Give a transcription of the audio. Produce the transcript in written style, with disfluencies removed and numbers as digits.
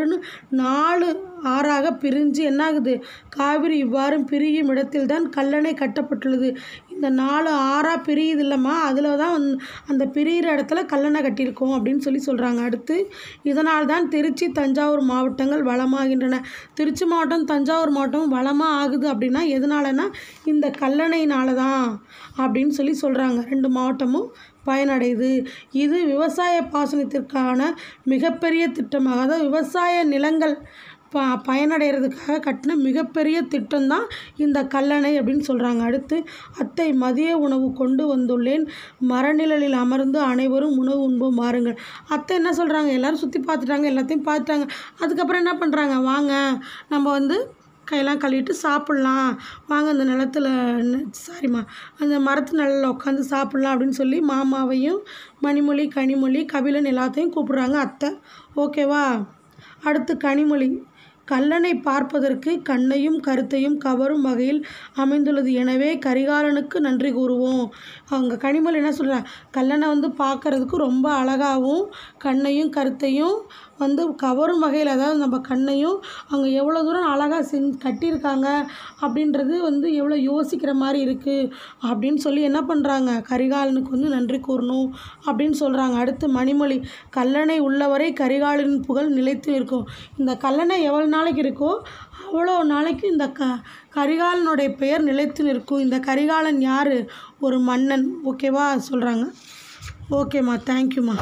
ஆறுன்னு 4 ஆறாக பிரிஞ்சு என்னாகுது, காவிரி இவ்வாறு பிரியும் இடத்தில் தான் கல்லணை கட்டப்பட்டுள்ளது. இந்த 4 ஆறா பிரியுது இல்லைம்மா, அதில் தான் அந்த பிரியிற இடத்துல கல்லணை கட்டியிருக்கோம் அப்படின்னு சொல்கிறாங்க. அடுத்து, இதனால் தான் திருச்சி தஞ்சாவூர் மாவட்டங்கள் வளமாகின்றன. திருச்சி மாவட்டம் தஞ்சாவூர் மாவட்டம் வளமாக ஆகுது அப்படின்னா எதனாலனா இந்த கல்லணையினால தான் அப்படின்னு சொல்கிறாங்க. 2 மாவட்டமும் பயனடையுது. இது விவசாய பாசனத்திற்கான மிகப்பெரிய திட்டமாக, அதாவது விவசாய நிலங்கள் பயனடைகிறதுக்காக கட்டின மிகப்பெரிய திட்டம் தான் இந்த கல்லணை அப்படின்னு சொல்கிறாங்க. அடுத்து, அத்தை மதிய உணவு கொண்டு வந்துள்ளேன், மரநிழலில் அமர்ந்து அனைவரும் உணவு உண்போம் வாருங்கள். அத்தை என்ன சொல்கிறாங்க, எல்லோரும் சுற்றி பார்த்துட்டாங்க, எல்லாத்தையும் பார்த்துட்டாங்க. அதுக்கப்புறம் என்ன பண்ணுறாங்க, வாங்க நம்ம கையெல்லாம் கழுவிட்டு சாப்பிட்லாம், வாங்க அந்த நிலத்தில் அந்த மரத்து நிழலில் உட்காந்து சாப்பிட்லாம் அப்படின்னு சொல்லி மாமாவையும் மணிமொழி, கனிமொழி, கபிலன் எல்லாத்தையும் கூப்பிட்றாங்க அத்தை. ஓகேவா. அடுத்து கனிமொழி, கல்லணை பார்ப்பதற்கு கண்ணையும் கருத்தையும் கவரும் வகையில் அமைந்துள்ளது. எனவே கரிகாலனுக்கு நன்றி கூறுவோம். அவங்க கனிமொழி என்ன சொல்கிறாங்க, கல்லணை பார்க்குறதுக்கு ரொம்ப அழகாகவும் கண்ணையும் கருத்தையும் கவரும் வகையில், அதாவது நம்ம கண்ணையும் அவங்க எவ்வளோ தூரம் அழகாக கட்டியிருக்காங்க அப்படின்றது எவ்வளோ யோசிக்கிற மாதிரி இருக்குது அப்படின்னு சொல்லி என்ன பண்ணுறாங்க, கரிகாலனுக்கு நன்றி கூறணும் அப்படின்னு சொல்கிறாங்க. அடுத்து மணிமொழி, கல்லணை உள்ளவரை கரிகாலனின் புகழ் நிலைத்து இருக்கும். இந்த கல்லணை எவ்வளோ நாளைக்கு இருக்கோ அவ்வளோ நாளைக்கு இந்த கரிகாலனுடைய பெயர் நிலைத்து நிற்கும். இந்த கரிகாலன் யார், ஒரு மன்னன். ஓகேவா சொல்கிறாங்க. ஓகேம்மா, தேங்க்யூம்மா.